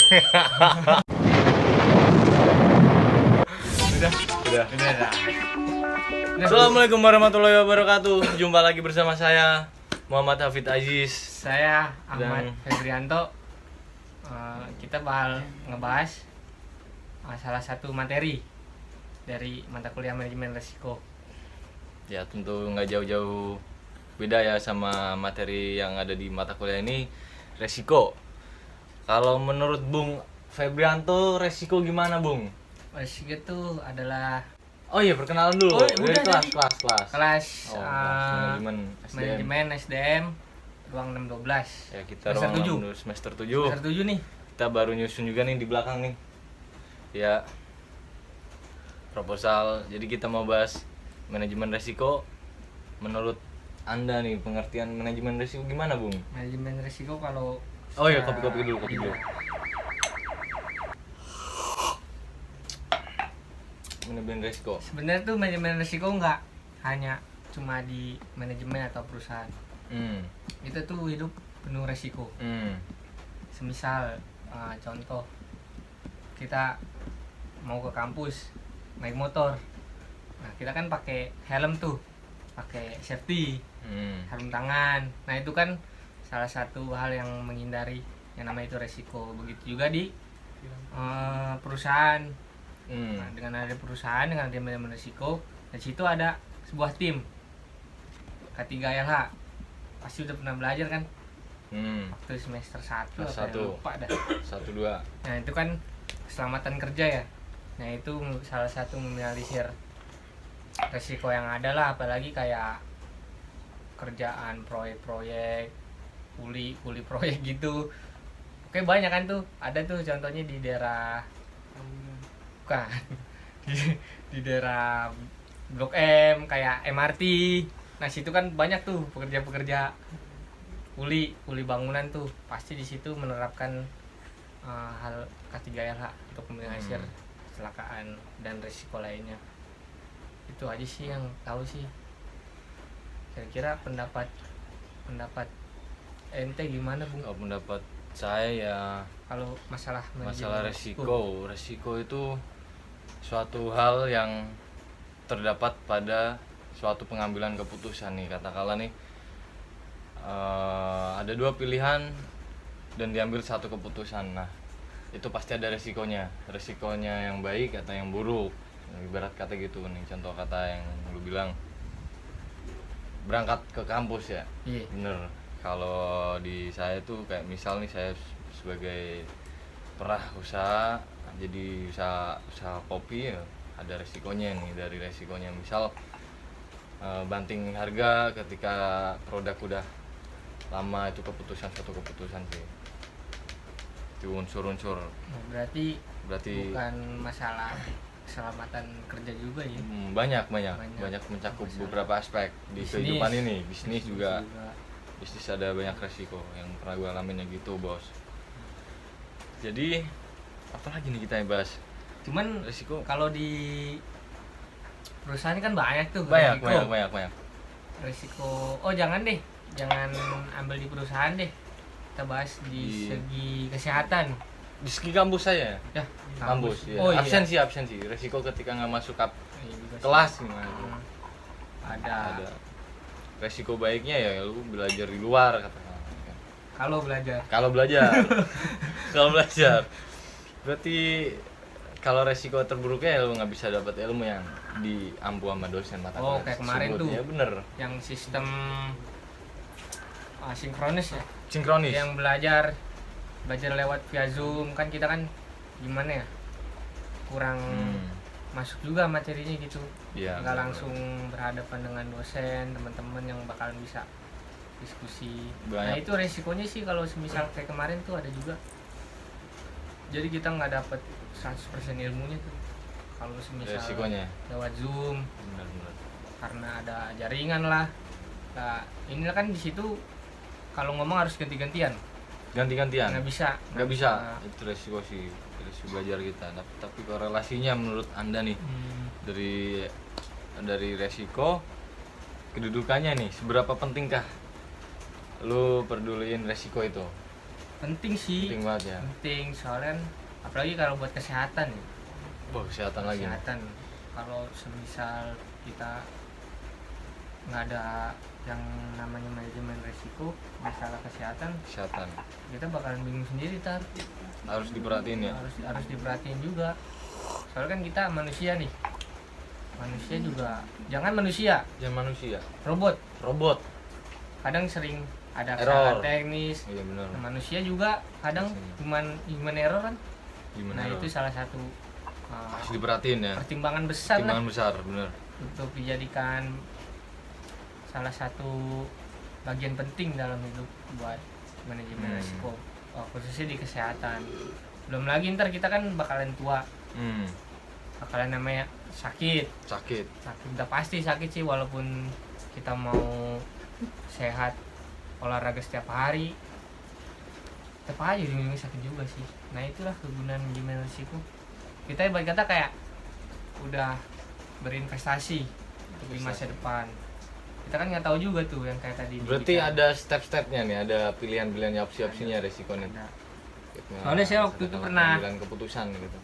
Udah. Assalamualaikum warahmatullahi wabarakatuh. Jumpa lagi bersama saya Muhammad Hafid Aziz. Saya Ahmad Dan- Febrianto. Kita bakal ngebahas salah satu materi dari mata kuliah manajemen risiko. Ya tentu nggak jauh-jauh beda ya sama materi yang ada di mata kuliah ini, resiko. Kalau menurut Bung Febrianto, resiko gimana Bung? Risiko itu adalah Oh iya, perkenalan dulu. Oh, Dari udah kelas. kelas Oh, kelas manajemen SDM ruang 612. Ya, kita Semester ruang 7. 6 semester 7. Semester 7 nih. Kita baru nyusun juga nih di belakang nih. Ya. Proposal. Jadi kita mau bahas manajemen resiko. Menurut Anda nih, pengertian manajemen resiko gimana, Bung? Manajemen risiko kalau Oh iya, kopi dulu. Manajemen resiko. Sebenarnya tuh manajemen risiko nggak hanya cuma di manajemen atau perusahaan. Itu tuh hidup penuh resiko. Semisal contoh kita mau ke kampus naik motor, nah kita kan pakai helm tuh, pakai safety, sarung tangan. Nah itu kan salah satu hal yang menghindari yang namanya itu resiko. Begitu juga di perusahaan. Nah, dengan ada perusahaan, dengan ada manajemen resiko, di situ ada sebuah tim K3LH. Pasti udah pernah belajar kan? Waktu semester 1 Kelas apa ya, 1. lupa dah. 1 2. Nah itu kan keselamatan kerja ya. Nah itu salah satu meminimalisir resiko yang ada lah, apalagi kayak kerjaan proyek-proyek, kuli proyek gitu. Oke, banyak kan tuh. Ada tuh contohnya di daerah bukan di daerah Blok M kayak MRT. Nah situ kan banyak tuh pekerja-pekerja kuli bangunan tuh, pasti di situ menerapkan hal K3LH untuk meminimalisir kecelakaan dan risiko lainnya. Itu aja sih yang tahu sih. Kira-kira pendapat ente gimana, Bung? Kalau pendapat saya ya Kalau masalah resiko itu suatu hal yang terdapat pada suatu pengambilan keputusan nih, katakanlah nih ada dua pilihan dan diambil satu keputusan. Nah itu pasti ada resikonya yang baik atau yang buruk. Nah, ibarat kata gitu nih, contoh kata yang lu bilang berangkat ke kampus ya. Iya. Bener, kalau di saya tuh kayak misal nih, saya sebagai pernah usaha, jadi usaha kopi ya, ada resikonya nih. Dari resikonya misal banting harga ketika produk udah lama, itu satu keputusan sih. Itu unsur-unsur. Nah, berarti bukan masalah keselamatan kerja juga ya. Banyak mencakup Masalah beberapa aspek di bisnis. kehidupan ini. Bisnis juga. Bisnis ada banyak resiko yang pernah gue alamin ya gitu, bos. Jadi apa lagi nih kita yang bahas? Cuman Resiko kalau di perusahaan kan banyak tuh banyak. resiko. Oh jangan ambil di perusahaan deh, kita bahas di segi kesehatan. Di segi kampus saya Ya, kampus ya. Oh, iya. absensi resiko ketika nggak masuk Iya juga sih. kelas gimana tuh? Ada Resiko baiknya ya lu belajar di luar katakan. kalau belajar Kalau belajar berarti kalau resiko terburuknya ya lu nggak bisa dapat ilmu yang diampu sama dosen mata Oh, kuliah kayak kemarin tersebut. tuh. Ya bener, yang sistem sinkronis ya, sinkronis. yang belajar lewat via Zoom kan, kita kan gimana ya, kurang masuk juga materinya gitu. Iya, nggak bener. langsung berhadapan dengan dosen, teman-teman yang bakalan bisa diskusi. Banyak. Nah itu resikonya sih kalau semisal kayak kemarin tuh ada juga, jadi kita nggak dapet 100% ilmunya tuh kalau semisal Resikonya lewat Zoom, bener. karena ada jaringan lah. Nah ini kan di situ kalau ngomong harus ganti-gantian, Ganti-gantian. nggak bisa. Nah, Itu resiko sih, resiko belajar kita. Tapi korelasinya menurut Anda nih, dari resiko kedudukannya nih, seberapa pentingkah lu peduliin resiko itu? penting sih, penting banget ya. penting soalnya kan, apalagi kalau buat kesehatan ya. Kesehatan lagi nih. Kesehatan, kalau semisal kita nggak ada yang namanya manajemen resiko masalah kesehatan, kita bakalan bingung sendiri tar. Harus diperhatiin ya. Harus diperhatiin juga, soalnya kan kita manusia nih, manusia juga, jangan manusia, robot kadang sering ada kesalahan teknis. Iya benar. Nah, manusia juga kadang human error kan. Nah itu salah satu harus diperhatiin ya, pertimbangan besar benar untuk dijadikan salah satu bagian penting dalam hidup buat manajemen risiko, khususnya di kesehatan. Belum lagi ntar kita kan bakalan tua, bakalan namanya sakit udah pasti sakit sih, walaupun kita mau sehat olahraga setiap hari tetap aja ujung-ujungnya sakit juga sih. Nah itulah kegunaan manajemen risiko. Kita ibarat kata kayak udah berinvestasi untuk di masa depan. Kita kan nggak tahu juga tuh yang kayak tadi. Berarti ada step-stepnya nih, ada pilihan-pilihan opsi-opsinya resiko nih. Soalnya saya waktu itu pernah keputusan gitu.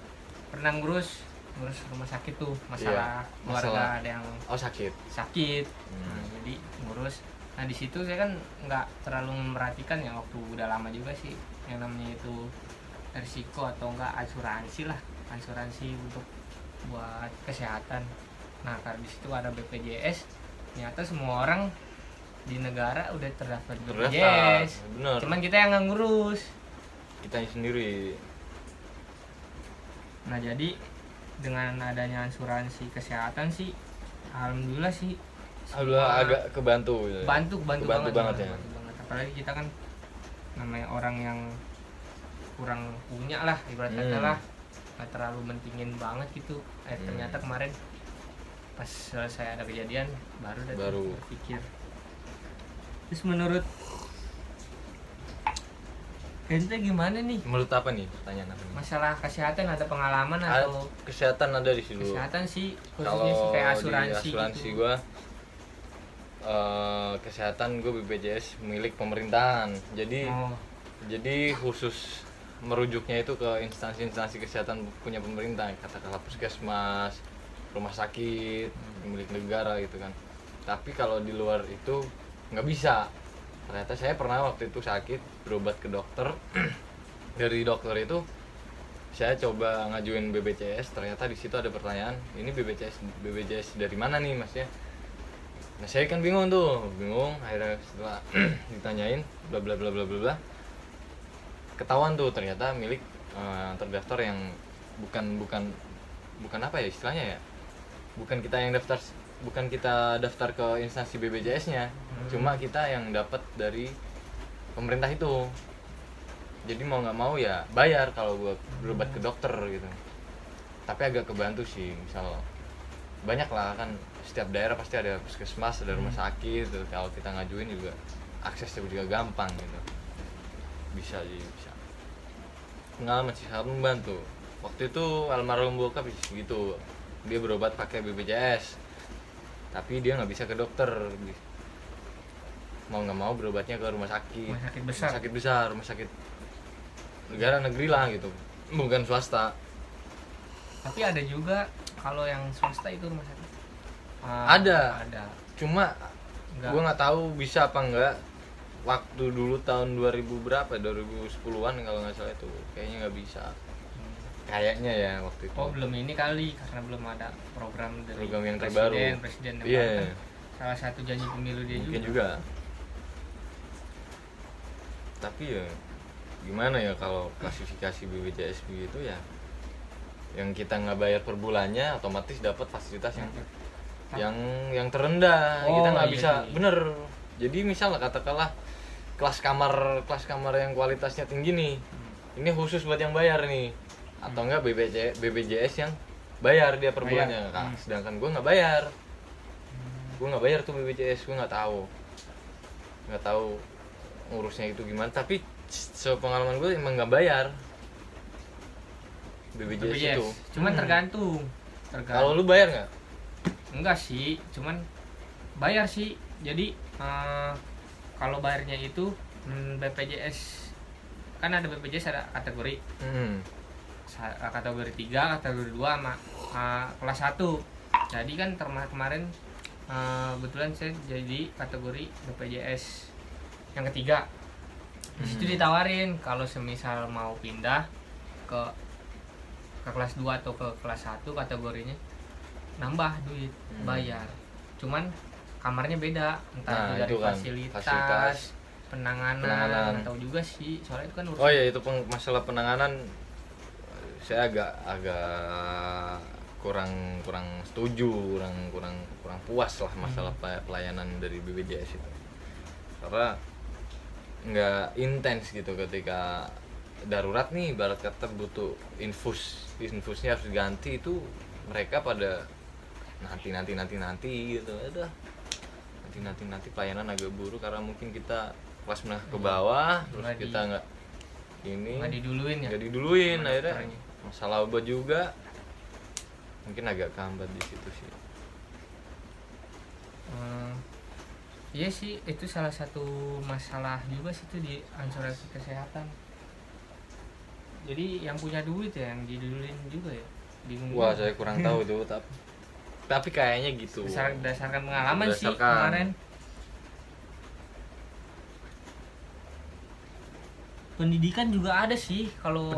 Pernah ngurus rumah sakit tuh, masalah keluarga ada yang sakit. Nah, jadi ngurus. Nah di situ saya kan nggak terlalu memperhatikan ya, waktu udah lama juga sih yang namanya itu risiko atau enggak asuransi untuk buat kesehatan. Nah karena di situ ada BPJS, ternyata semua orang di negara udah terdaftar di BPJS. Bener. Cuman kita yang nggak ngurus, kitanya sendiri. Nah jadi dengan adanya asuransi kesehatan sih, alhamdulillah sih. Agak kebantu. Bantu banget ya. Apalagi kita kan namanya orang yang kurang punya lah, ibarat kata lah, nggak terlalu mentingin banget gitu. Ternyata kemarin pas selesai ada kejadian baru berpikir. Terus menurut ente gimana nih? Menurut apa nih pertanyaan apa nih? Masalah kesehatan ada pengalaman atau? Kesehatan ada di situ. Kesehatan sih, khususnya sih kayak asuransi gitu. Gua kesehatan gue BPJS milik pemerintahan. Jadi khusus merujuknya itu ke instansi-instansi kesehatan punya pemerintah, katakanlah puskesmas, rumah sakit milik negara gitu kan. Tapi kalau di luar itu nggak bisa. Ternyata saya pernah waktu itu sakit berobat ke dokter. Dari dokter itu saya coba ngajuin BPJS, ternyata di situ ada pertanyaan, ini BPJS dari mana nih mas ya? Nah saya kan bingung, akhirnya setelah ditanyain bla bla bla bla bla, ketahuan tuh ternyata milik terdaftar yang bukan apa ya istilahnya ya, bukan kita daftar ke instansi BPJS-nya, cuma kita yang dapat dari pemerintah itu. Jadi mau nggak mau ya bayar kalau buat berobat ke dokter gitu. Tapi agak kebantu sih, misal banyak lah kan, setiap daerah pasti ada puskesmas, ada rumah sakit. Kalau kita ngajuin juga aksesnya juga gampang gitu. Bisa. Pengalaman sih sangat membantu. Waktu itu almarhum bokap gitu, dia berobat pakai BPJS, tapi dia nggak bisa ke dokter. Mau nggak mau berobatnya ke rumah sakit besar, rumah sakit negara, negeri lah gitu, bukan swasta. Tapi ada juga kalau yang swasta itu rumah sakit. Ada. Cuma gue nggak tahu bisa apa enggak. Waktu dulu tahun 2000 berapa? 2010-an kalau nggak salah itu. Kayaknya nggak bisa. Kayaknya ya waktu itu. Oh belum ini kali, karena belum ada program dari yang terbaru. Presiden yang baru kan. Salah satu janji pemilu dia mungkin juga. Tapi ya gimana ya kalau klasifikasi BPJS begitu ya, yang kita nggak bayar per bulannya otomatis dapat fasilitas yang terendah. Kita nggak bisa. Bener. Jadi misal katakanlah kelas kamar yang kualitasnya tinggi nih, ini khusus buat yang bayar nih, atau enggak BPJS yang bayar dia per bulannya. Sedangkan gue nggak bayar, tuh BPJS. Gue nggak tahu ngurusnya itu gimana. Tapi sepengalaman gue emang nggak bayar BPJS itu. Cuman tergantung. Kalau lu bayar nggak? Enggak sih, cuman bayar sih. Jadi kalau bayarnya itu BPJS kan ada BPJS, ada kategori kategori 3, kategori 2 sama kelas 1. Jadi kan kemarin kebetulan saya jadi kategori BPJS yang ketiga. Di situ ditawarin kalau semisal mau pindah ke kelas 2 atau ke kelas 1 kategorinya nambah duit, bayar. Cuman kamarnya beda, entah itu dari kan, fasilitas penanganan. Atau juga sih, soalnya itu kan urusan. Oh ya, itu masalah penanganan saya agak kurang setuju, kurang puas lah masalah pelayanan dari BPJS itu. Karena nggak intens gitu ketika darurat nih, ibarat kata butuh infusnya harus diganti, itu mereka pada nanti gitu. Udah nanti pelayanan agak buruk karena mungkin kita kelas menengah ke bawah, terus kita nggak diduluin akhirnya masalah obat juga mungkin agak kambat di situ sih. Iya sih, itu salah satu masalah juga sih itu di asuransi kesehatan. Jadi yang punya duit ya yang diduluin juga ya. Bingung. Wah, saya kurang tahu itu, tapi kayaknya gitu. Berdasarkan pengalaman sih kemarin. Pendidikan juga ada sih kalau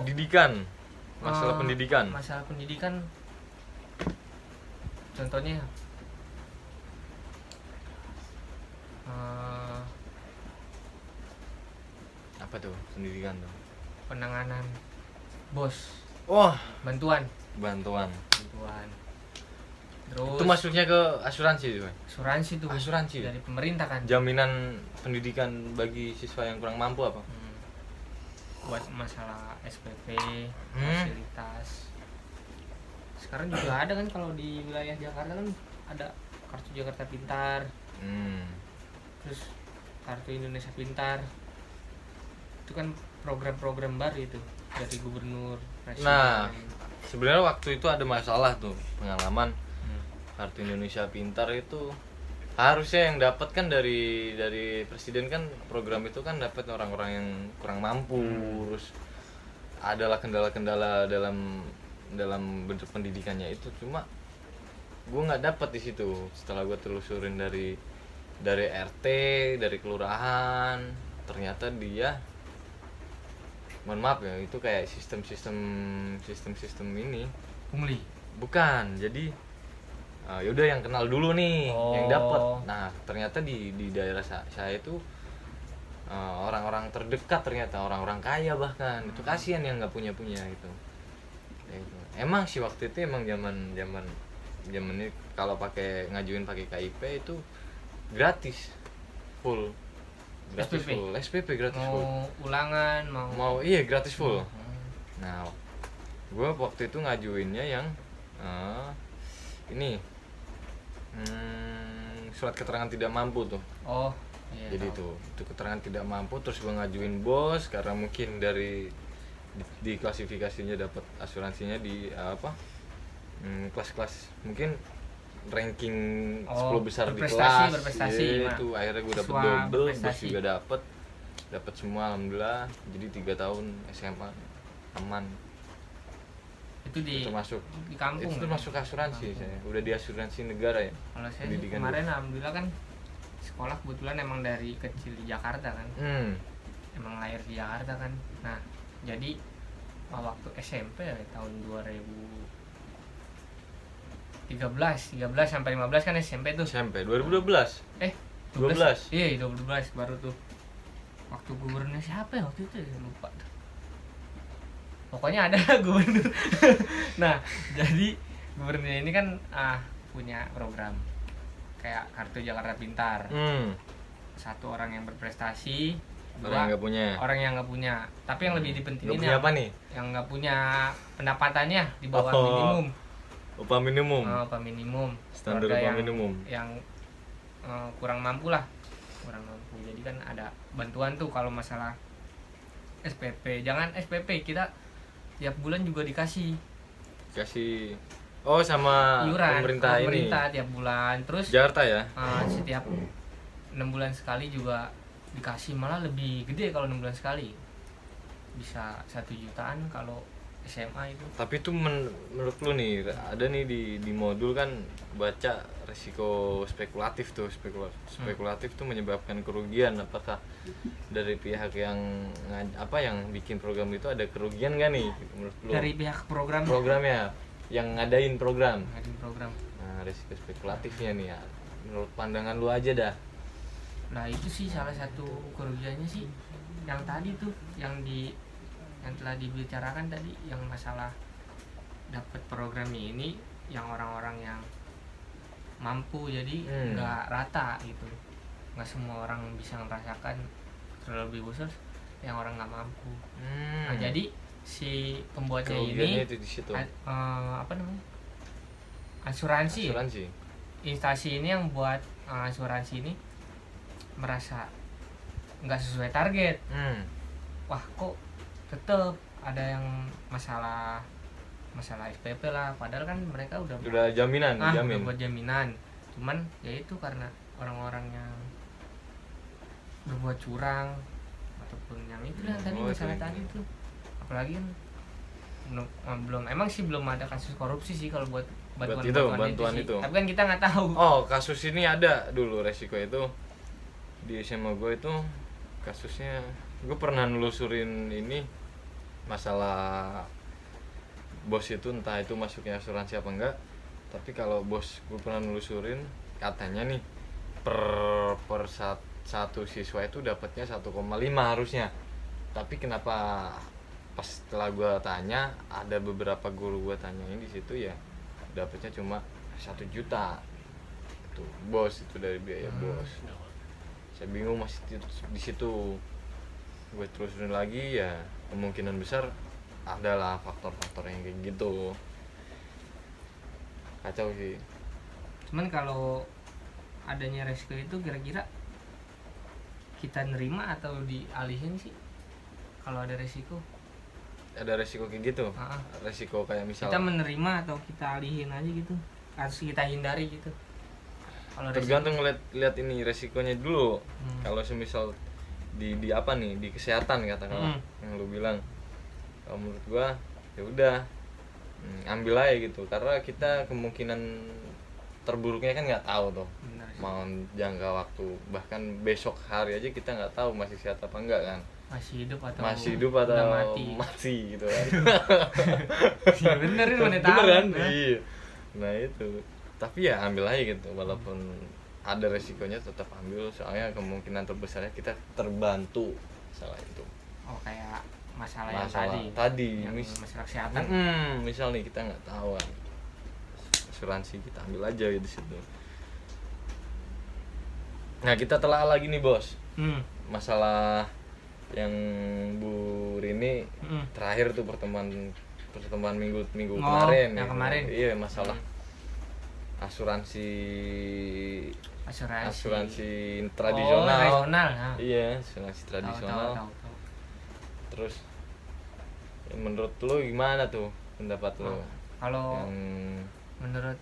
masalah pendidikan. Masalah pendidikan. Contohnya apa tuh pendidikan tuh? Penanganan bos. Wah, bantuan. Terus itu masuknya ke asuransi tuh? Asuransi dari pemerintah kan. Jaminan pendidikan bagi siswa yang kurang mampu apa? Buat masalah SPP, fasilitas. Sekarang juga ada kan kalau di wilayah Jakarta kan ada kartu Jakarta Pintar. Terus kartu Indonesia Pintar. Itu kan program-program baru itu dari gubernur, presiden. Nah, sebenarnya waktu itu ada masalah tuh pengalaman. Kartu Indonesia Pintar itu harusnya yang dapat kan dari presiden kan, program itu kan dapat orang-orang yang kurang mampu. Terus adalah kendala-kendala dalam bentuk pendidikannya itu, cuma gue nggak dapat di situ. Setelah gue telusurin dari RT, dari kelurahan, ternyata dia, mohon maaf ya, itu kayak sistem ini pungli. Bukan, jadi yaudah yang kenal dulu nih yang dapat. Nah, ternyata di daerah saya itu orang-orang terdekat, ternyata orang-orang kaya bahkan. Itu kasihan yang nggak punya gitu. Emang sih waktu itu emang zaman ini kalau ngajuin pakai KIP itu gratis full. SPP gratis full. Mau ulangan, mau iya gratis full. Nah, gue waktu itu ngajuinnya yang ini surat keterangan tidak mampu tuh. Iya. Jadi itu keterangan tidak mampu, terus gue ngajuin bos karena mungkin dari di klasifikasinya dapat asuransinya di kelas-kelas mungkin ranking 10 besar di kelas. Berprestasi. Itu akhirnya gue dapet double, bos juga dapat semua alhamdulillah. Jadi 3 tahun SMA aman. Itu masuk di kampung. Itu masuk asuransi saya. Udah di asuransi negara ya. Kalau saya kemarin alhamdulillah kan sekolah kebetulan emang dari kecil di Jakarta kan. Emang lahir di Jakarta kan. Nah, jadi waktu SMP ya, tahun 2013 sampai 15 kan SMP tuh. SMP 2012. 12. Iya, 2012 baru tuh. Waktu gubernurnya siapa ya waktu itu? Lupa tuh. Pokoknya ada gubernur. Nah, jadi gubernurnya ini kan punya program kayak kartu Jakarta Pintar. Satu orang yang berprestasi, orang yang nggak punya. Tapi yang lebih dipentingin apa nih? Yang nggak punya pendapatannya di bawah minimum. Upah minimum. Upah minimum. Standar upah minimum. Yang kurang mampu lah. Jadi kan ada bantuan tuh kalau masalah SPP. Jangan SPP, kita tiap bulan juga dikasih sama iuran pemerintah tiap bulan. Terus Jakarta ya, setiap 6 bulan sekali juga dikasih, malah lebih gede kalau 6 bulan sekali. bisa 1 jutaan kalau SMA itu. Tapi itu menurut lu nih, ada nih di modul kan baca resiko spekulatif tuh, spekulatif tuh menyebabkan kerugian. Apakah dari pihak yang yang bikin program itu ada kerugian nggak nih menurut lu? Dari pihak programnya yang ngadain program. Nah, Resiko spekulatifnya nih ya, menurut pandangan lu aja dah. Nah itu sih salah satu kerugiannya sih yang tadi tuh yang telah dibicarakan tadi, yang masalah dapat program ini yang orang-orang yang mampu, jadi nggak rata gitu, nggak semua orang bisa merasakan, terlebih khusus yang orang nggak mampu. Nah jadi si pembuatnya ini itu di situ. Asuransi. Instansi ini yang buat asuransi ini merasa nggak sesuai target. Wah kok tetap ada yang masalah SPP lah, padahal kan mereka udah jaminan, udah buat jaminan. Cuman ya itu karena orang-orang yang berbuat curang ataupun yang itu tadi masalah tadi tuh. Apalagi kan belum ada kasus korupsi sih kalau buat bantuan itu. Tapi kan kita nggak tahu. Oh, kasus ini ada dulu, resiko itu di SMA gue itu kasusnya. Gue pernah nelusurin ini masalah bos itu, entah itu masuknya asuransi apa enggak. Tapi kalau bos gue pernah nelusurin, katanya nih per satu siswa itu dapatnya 1,5 harusnya. Tapi kenapa pas setelah gue tanya, ada beberapa guru gue tanyain di situ ya dapatnya cuma 1 juta. Itu bos, itu dari biaya bos. Saya bingung masih di situ. Gue terusin lagi ya, kemungkinan besar adalah faktor-faktor yang kayak gitu. Kacau sih. Cuman kalau adanya resiko itu kira-kira kita nerima atau dialihin sih kalau ada resiko? Ada resiko kayak gitu? Resiko kayak misal kita menerima atau kita alihin aja gitu, harus kita hindari gitu. Kalau tergantung lihat ini resikonya dulu. Kalau semisal di apa nih, di kesehatan katakanlah yang lu bilang, kalau menurut gua ya udah ambil aja gitu, karena kita kemungkinan terburuknya kan nggak tahu tuh. Mau jangka waktu bahkan besok hari aja kita nggak tahu masih sehat apa enggak kan, masih hidup atau mati gitu kan. Bener kan. Iya, nah itu, tapi ya ambil aja gitu, walaupun ada resikonya tetap ambil, soalnya kemungkinan terbesarnya kita terbantu masalah itu. Oh, kayak masalah yang tadi yang masalah kesehatan. Misal nih kita nggak tahu kan, asuransi kita ambil aja gitu situ. Nah kita telah lagi nih bos, masalah yang Bu Rini terakhir tuh pertemuan minggu kemarin. Yang kemarin. Iya, masalah asuransi tradisional. Iya, asuransi tradisional. Tahu. Terus menurut lo gimana tuh pendapat lo? Kalau menurut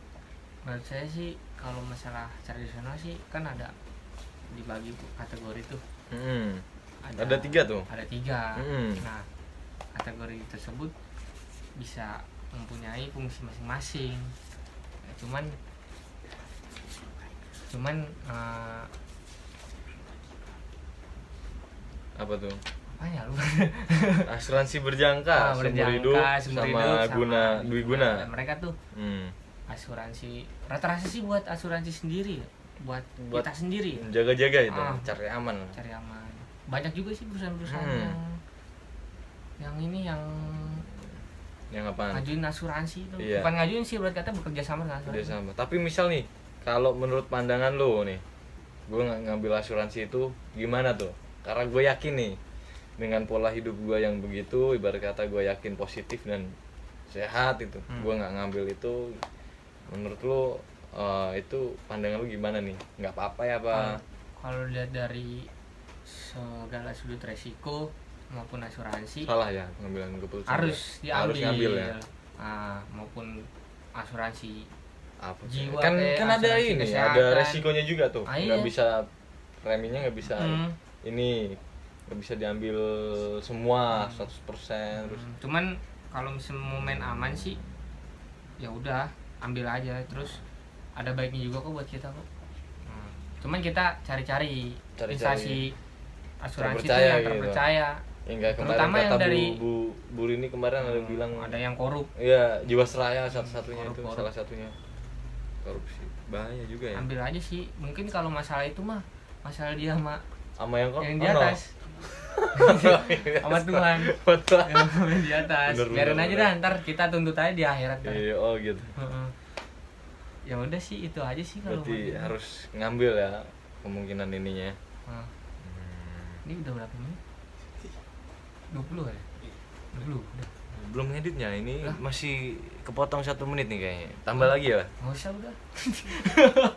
saya sih, kalau masalah tradisional sih kan ada dibagi kategori tuh. Ada 3 tuh. Ada 3. Nah, kategori tersebut bisa mempunyai fungsi masing-masing. Cuman apa tuh? Apanya lu? Asuransi berjangka, sumber hidup sama Dwiguna. Mereka tuh asuransi rata-rata sih buat asuransi sendiri, buat kita sendiri. Jaga-jaga itu, cari aman. Banyak juga sih perusahaan-perusahaan yang apaan? Ngajuin asuransi itu. Iya. Bukan ngajuin sih, buat kata bekerja sama dengan asuransi. Tapi misal nih, kalau menurut pandangan lo nih, gue ngambil asuransi itu gimana tuh? Karena gue yakin nih, dengan pola hidup gue yang begitu, ibarat kata gue yakin positif dan sehat itu, gue nggak ngambil itu. Menurut lo itu pandangan lo gimana nih? Nggak apa-apa ya Pak? Kalau lihat dari segala sudut resiko maupun asuransi, salah ya pengambilan keputusan, harus diambil ya. Maupun asuransi apa jiwa kan ada ini kesehatan. Ada resikonya juga tuh, nggak bisa preminya nggak bisa ini nggak bisa diambil semua 100% terus. Cuman kalau misalnya mau main aman sih ya udah ambil aja, terus ada baiknya juga kok buat kita kok. Cuman kita cari-cari instansi asuransi itu yang terpercaya. Yang kemarin Terutama kata yang dari Bu Rini kemarin ada bilang ada yang korup. iya, Jiwasraya satu-satunya itu Korup. salah satunya korupsi. Bahaya juga ya. Ambil aja sih. Mungkin kalau masalah itu mah masalah dia Sama yang kok yang di atas. Sama Tuhan. Betul. Yang di atas. Bener, Biarin bener, aja bener. dah, ntar kita tuntut aja di akhirat kan. Iya, oh gitu. Heeh. Ya udah sih itu aja sih kalau Berarti mau. harus ngambil ya kemungkinan ininya. Heeh. Ini udah berapa menit? 20 ya? 20 udah. Belum ngeditnya, ini Lah? masih kepotong 1 menit nih kayaknya. Tambah lagi ya? Nggak usah udah.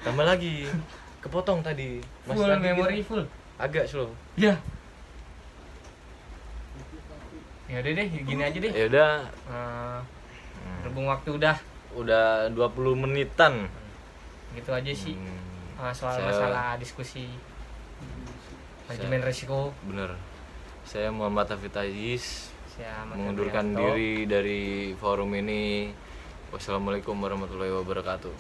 Tambah lagi. Kepotong tadi. Full tadi memory kita full. agak slow. Ya. Ya udah deh, gini aja deh. Ya udah, Berhubung waktu udah udah 20 menitan. gitu aja sih. Soal Saya- masalah diskusi manajemen risiko. Bener. Saya Muhammad Hafid Aziz Saya Ahmad mengundurkan Febrianto. diri dari forum ini. Wassalamualaikum warahmatullahi wabarakatuh.